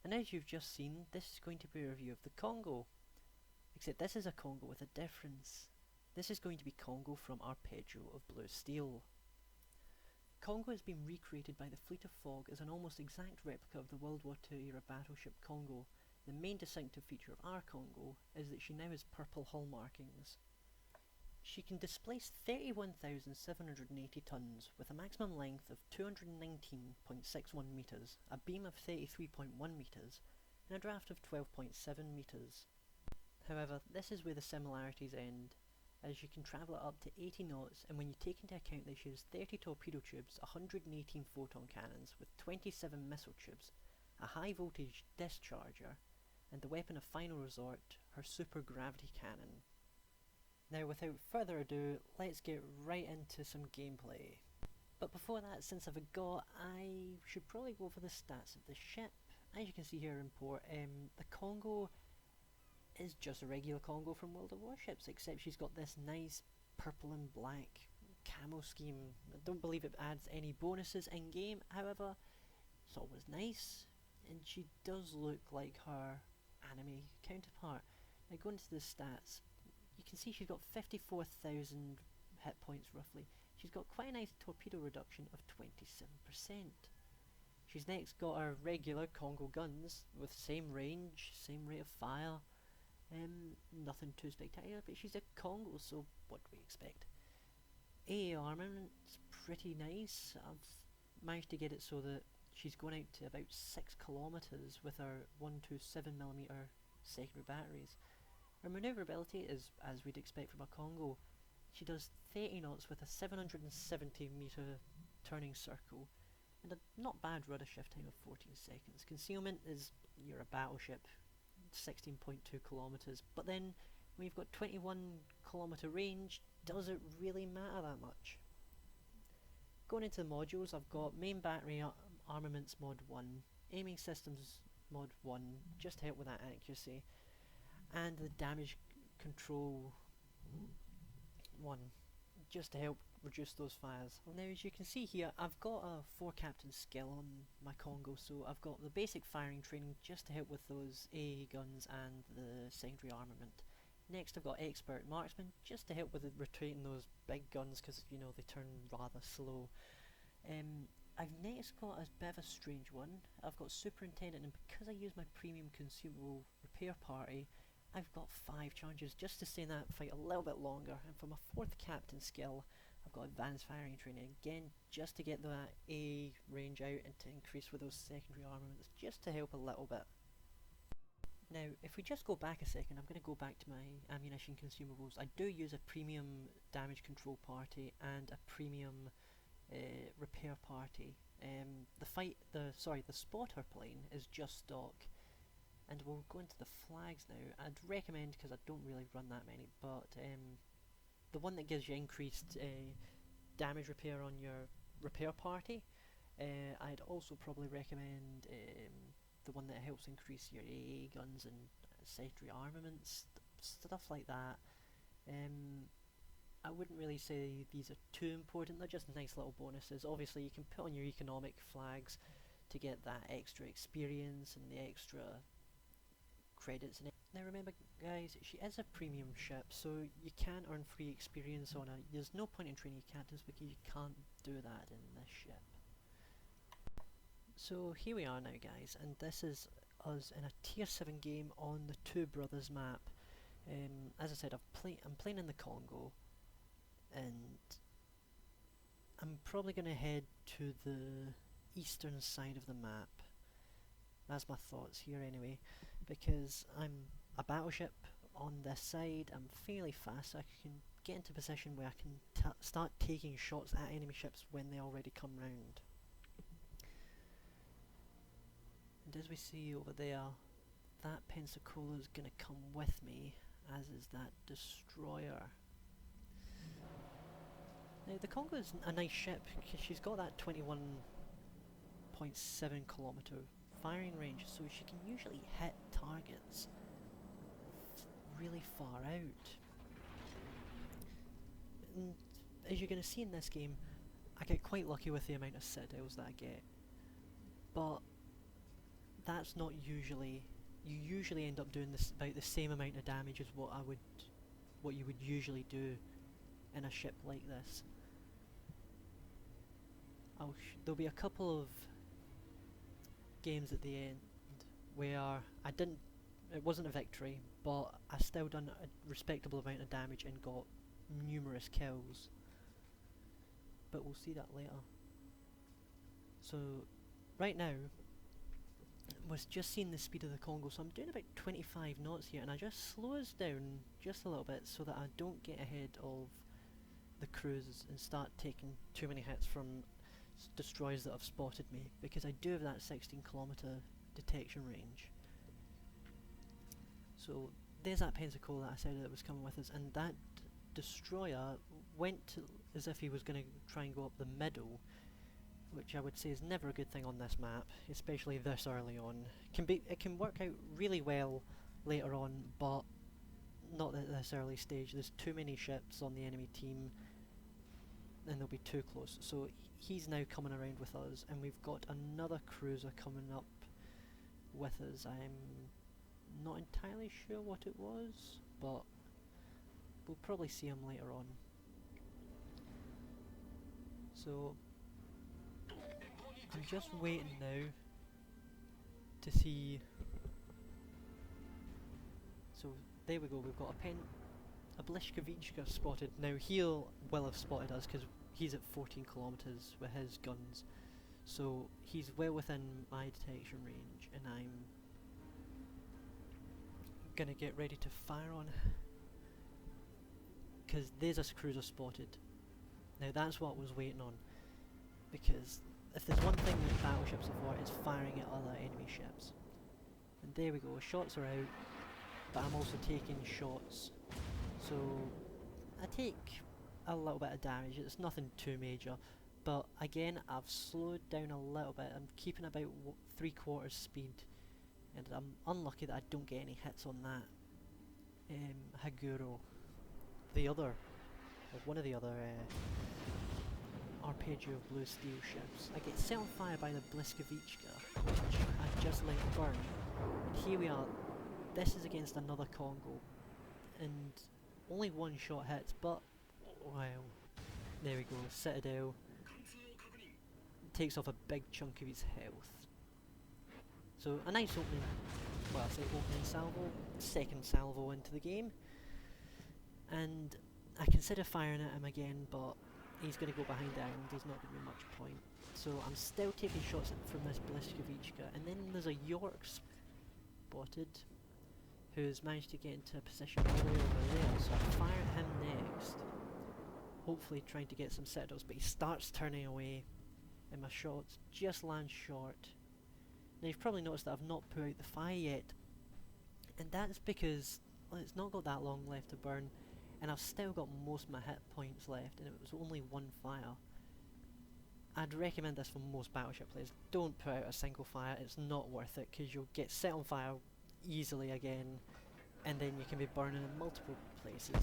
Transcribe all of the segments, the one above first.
And as you've just seen, this is going to be a review of the Congo. Except this is a Congo with a difference. This is going to be Congo from Arpeggio of Blue Steel. Congo has been recreated by the Fleet of Fog as an almost exact replica of the World War II era battleship Congo. The main distinctive feature of our Congo is that she now has purple hull markings. She can displace 31,780 tons with a maximum length of 219.61 metres, a beam of 33.1 metres, and a draft of 12.7 metres. However, this is where the similarities end, as you can travel at up to 80 knots, and when you take into account that she has 30 torpedo tubes, 118 photon cannons with 27 missile tubes, a high voltage discharger, and the weapon of final resort, her super gravity cannon. Now without further ado, let's get right into some gameplay. But before that, since I forgot, I should probably go over the stats of the ship. As you can see here in port, the Congo is just a regular Congo from World of Warships, except she's got this nice purple and black camo scheme. I don't believe it adds any bonuses in game, however, it's always nice, and she does look like her anime counterpart. Now going into the stats, you can see she's got 54,000 hit points roughly. She's got quite a nice torpedo reduction of 27%. She's next got her regular Congo guns with same range, same rate of fire. Nothing too spectacular, but she's a Congo, so what do we expect? AA armament's pretty nice. I've managed to get it so that she's going out to about 6 kilometers with her 127mm secondary batteries. Her manoeuvrability is as we'd expect from a Congo. She does 30 knots with a 770 meter turning circle and a not bad rudder shift time of 14 seconds. Concealment is, you're a battleship, 16.2 kilometers, but then when you've got 21 kilometer range, does it really matter that much? Going into the modules, I've got main battery armaments mod 1, aiming systems mod 1, just to help with that accuracy, and the damage control 1, just to help reduce those fires. Now as you can see here, I've got a 4 captain skill on my Congo, so I've got the basic firing training just to help with those AA guns and the secondary armament. Next I've got expert marksman just to help with retreating those big guns, because you know they turn rather slow. I've next got a bit of a strange one. I've got superintendent, and because I use my premium consumable repair party, I've got 5 challenges just to stay in that fight a little bit longer. And for my 4th captain skill, I've got advanced firing training, again just to get that A range out and to increase with those secondary armaments, just to help a little bit. Now if we just go back a second, I'm going to go back to my ammunition consumables. I do use a premium damage control party and a premium repair party. The spotter plane is just stock. And we'll go into the flags now. I'd recommend, because I don't really run that many, but the one that gives you increased damage repair on your repair party. I'd also probably recommend the one that helps increase your AA guns and secondary armaments, stuff like that. I wouldn't really say these are too important, they're just nice little bonuses. Obviously you can put on your economic flags to get that extra experience and the extra credits in it. Now remember guys, she is a premium ship, so you can earn free experience on her. There's no point in training your captains because you can't do that in this ship. So here we are now guys, and this is us in a tier 7 game on the Two Brothers map. As I said, I'm playing in the Congo, and I'm probably going to head to the eastern side of the map. That's my thoughts here anyway, because I'm a battleship on this side, I'm fairly fast, so I can get into a position where I can start taking shots at enemy ships when they already come round. And as we see over there, that Pensacola is going to come with me, as is that destroyer. Now the Congo is a nice ship, because she's got that 21.7 kilometer firing range, so she can usually hit targets really far out. And as you're going to see in this game, I get quite lucky with the amount of citadels that I get. But that's not usually... You usually end up doing this about the same amount of damage as what you would usually do in a ship like this. There'll be a couple of games at the end where it wasn't a victory, but I still done a respectable amount of damage and got numerous kills. But we'll see that later. So, right now, was just seeing the speed of the Congo, so I'm doing about 25 knots here, and I just slow us down just a little bit so that I don't get ahead of the cruise and start taking too many hits from destroyers that have spotted me, because I do have that 16-kilometre detection range. So there's that Pensacola that I said that was coming with us, and that destroyer went as if he was going to try and go up the middle, which I would say is never a good thing on this map, especially this early on. It can work out really well later on, but not at this early stage. There's too many ships on the enemy team, and they'll be too close. So he's now coming around with us, and we've got another cruiser coming up with us. I'm not entirely sure what it was, but we'll probably see him later on. So I'm just waiting now to see. So there we go, we've got a Blishkovichka spotted. Now he'll well have spotted us because he's at 14 kilometers with his guns, so he's well within my detection range, and I'm gonna get ready to fire on, because there's a cruiser spotted. Now that's what I was waiting on, because if there's one thing that battleships are for, it's firing at other enemy ships. And there we go, shots are out, but I'm also taking shots, so I take a little bit of damage. It's nothing too major, but again I've slowed down a little bit. I'm keeping about 3/4 speed, and I'm unlucky that I don't get any hits on that Haguro, one of the other Arpeggio Blue Steel ships. I get set on fire by the Blishkovichka, which I just let burn. And here we are. This is against another Congo, and only one shot hits, but wow. There we go, Citadel takes off a big chunk of his health. So a nice opening, well I say opening salvo, second salvo into the game, and I consider firing at him again, but he's going to go behind the island, there's not going to be much point. So I'm still taking shots from this Blishkovichka, and then there's a York spotted, who's managed to get into a position all the way over there, so I fire at him next, hopefully trying to get some citadels, but he starts turning away, and my shots just land short. Now you've probably noticed that I've not put out the fire yet, and that's because, well, it's not got that long left to burn, and I've still got most of my hit points left, and it was only one fire. I'd recommend this for most battleship players. Don't put out a single fire, it's not worth it, because you'll get set on fire easily again, and then you can be burning in multiple places.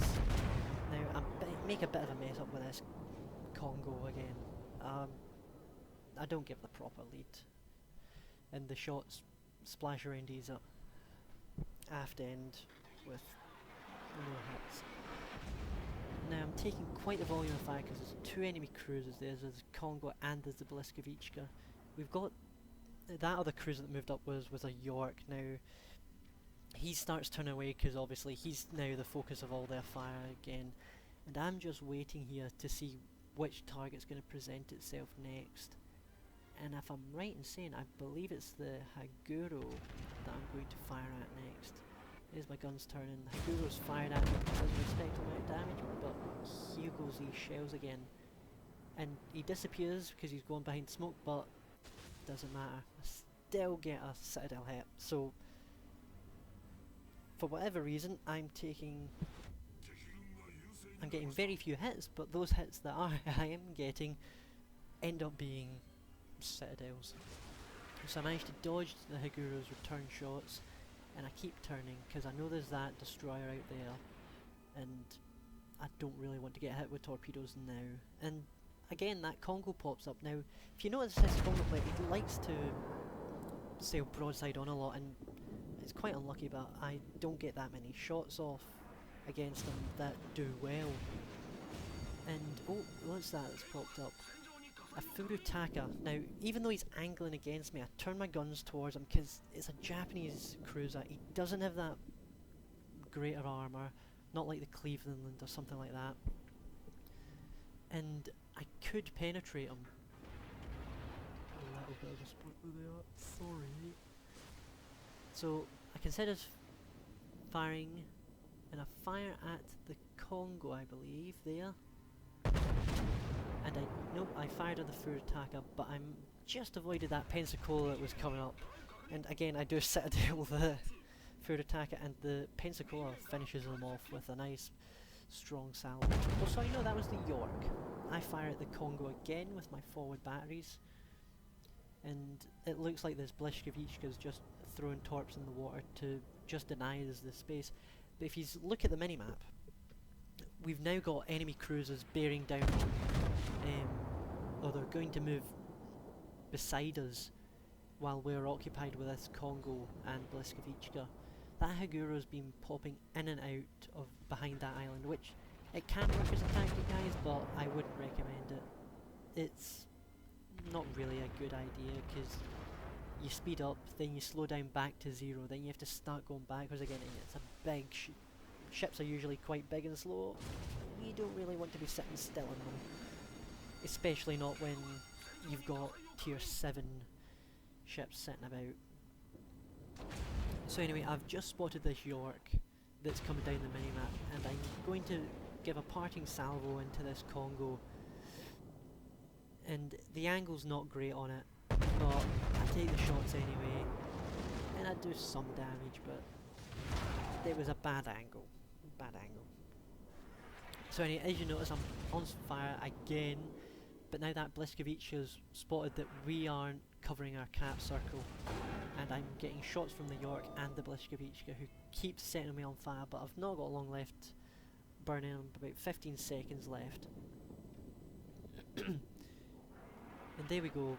Now I make a bit of a mess up with this Congo again. I don't give the proper lead, and the shots splash around his aft end with no hits. Now I'm taking quite a volume of fire because there's two enemy cruisers there. There's Congo and there's the Blishkovichka. We've got that other cruiser that moved up was a York. Now he starts turning away because obviously he's now the focus of all their fire again, and I'm just waiting here to see which target's going to present itself next. And if I'm right in saying, I believe it's the Haguro that I'm going to fire at next. There's my guns turning. The Haguro's fired at me with a respectable amount of damage, but here goes these shells again. And he disappears because he's going behind smoke, but doesn't matter. I still get a citadel hit. So, for whatever reason, I'm getting very few hits, but those hits that I am getting end up being citadels. So I managed to dodge the Haguro's return shots, and I keep turning because I know there's that destroyer out there, and I don't really want to get hit with torpedoes now. And again, that Congo pops up. Now, if you notice this Congo plate, it likes to sail broadside on a lot, and it's quite unlucky, but I don't get that many shots off against them that do well. And oh, what's that that's popped up? A Furutaka. Now, even though he's angling against me, I turn my guns towards him because it's a Japanese cruiser. He doesn't have that greater armour, not like the Cleveland or something like that. And I could penetrate him. A little bit of a spot there, sorry. So I considered firing, and I fire at the Kongo, I believe, there. And I fired at the Furutaka, but I'm just avoided that Pensacola that was coming up. And again, I do Citadel the Furutaka, and the Pensacola finishes them off with a nice strong salvo. Oh, sorry, no, that was the York. I fire at the Kongo again with my forward batteries, and it looks like this Blyskavichka's just throwing torps in the water to just deny us the space. But if you look at the minimap, we've now got enemy cruisers bearing down on, or they're going to move beside us while we're occupied with this Kongo and Blyskavichka. That Haguru's been popping in and out of behind that island, which it can work as a tactic, guys, but I wouldn't recommend it. It's not really a good idea, because you speed up, then you slow down back to 0, then you have to start going backwards again, and it's a big ships are usually quite big and slow. You don't really want to be sitting still in them, especially not when you've got tier 7 ships sitting about. So anyway, I've just spotted this York that's coming down the minimap, and I'm going to give a parting salvo into this Kongo. And the angle's not great on it, but I take the shots anyway, and I do some damage, but it was a bad angle. So anyway, as you notice, I'm on fire again, but now that Blyskavich has spotted that we aren't covering our cap circle, and I'm getting shots from the York and the Blyskavichka, who keeps setting me on fire, but I've not got long left burning, about 15 seconds left. And there we go.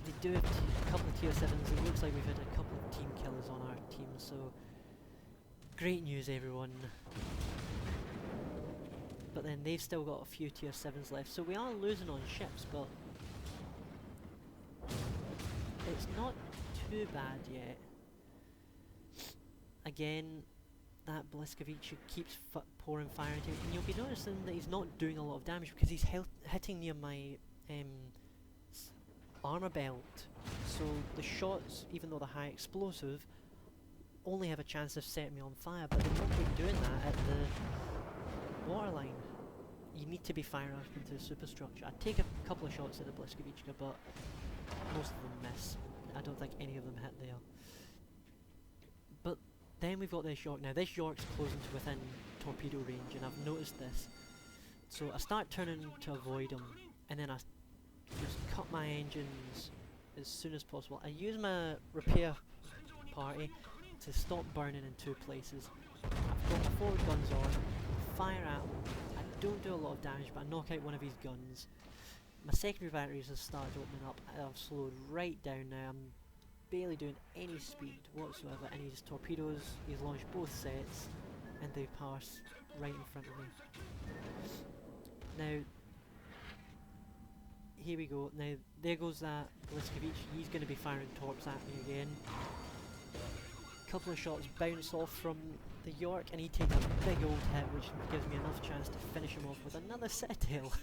They do have a couple of tier 7s, it looks like we've had a couple of team killers on our team, so great news, everyone. But then they've still got a few tier 7s left, so we are losing on ships, but it's not too bad yet. Again, that Blyskavich keeps pouring fire into me, and you'll be noticing that he's not doing a lot of damage because he's hitting near my armor belt, so the shots, even though they're high explosive, only have a chance of setting me on fire, but they won't be doing that at the waterline. You need to be firing up into the superstructure. I take a couple of shots at the Blyskavichka, but most of them miss. I don't think any of them hit there. But then we've got this York. Now this York's closing to within torpedo range, and I've noticed this. So I start turning to avoid him, and then I just cut my engines as soon as possible. I use my repair party to stop burning in 2 places. I've got my forward guns on, fire at him. I don't do a lot of damage, but I knock out one of his guns. My secondary batteries have started opening up. I've slowed right down now. I'm barely doing any speed whatsoever, and his torpedoes, he's launched both sets, and they pass right in front of me. Now, here we go. Now, there goes that Blyskavich. He's going to be firing torps at me again. Couple of shots bounce off from the York, and he takes a big old hit, which gives me enough chance to finish him off with another Citadel.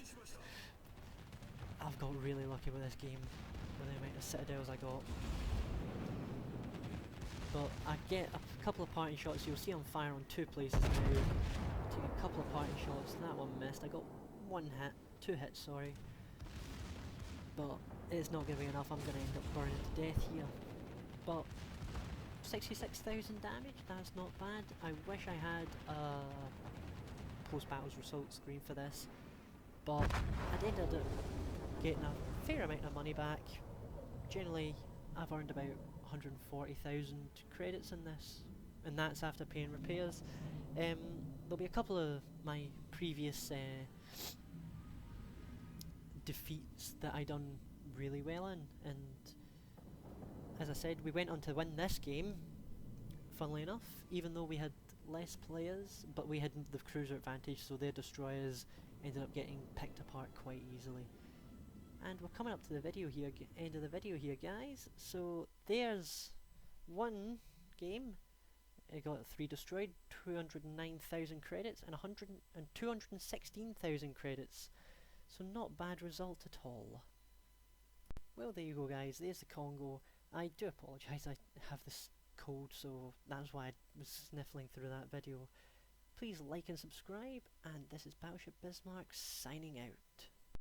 I've got really lucky with this game, with the amount of Citadels I got. But I get a couple of parting shots. You'll see I'm firing on 2 places now. Take a couple of parting shots. That one missed. I got 1 hit, 2 hits, sorry. But it's not going to be enough. I'm going to end up burning to death here. But 66,000 damage, that's not bad. I wish I had a post-battles results screen for this, but I ended up getting a fair amount of money back. Generally, I've earned about 140,000 credits in this, and that's after paying repairs. There'll be a couple of my previous defeats that I done really well in, and as I said, we went on to win this game, funnily enough, even though we had less players, but we had the cruiser advantage, so their destroyers ended up getting picked apart quite easily. And we're coming up to the video here, end of the video here, guys. So there's one game. It got 3 destroyed, 209,000 credits, and 216,000 credits. So not bad result at all. Well, there you go, guys. There's the Congo. I do apologise, I have this cold, so that's why I was sniffling through that video. Please like and subscribe, and this is Battleship Bismarck signing out.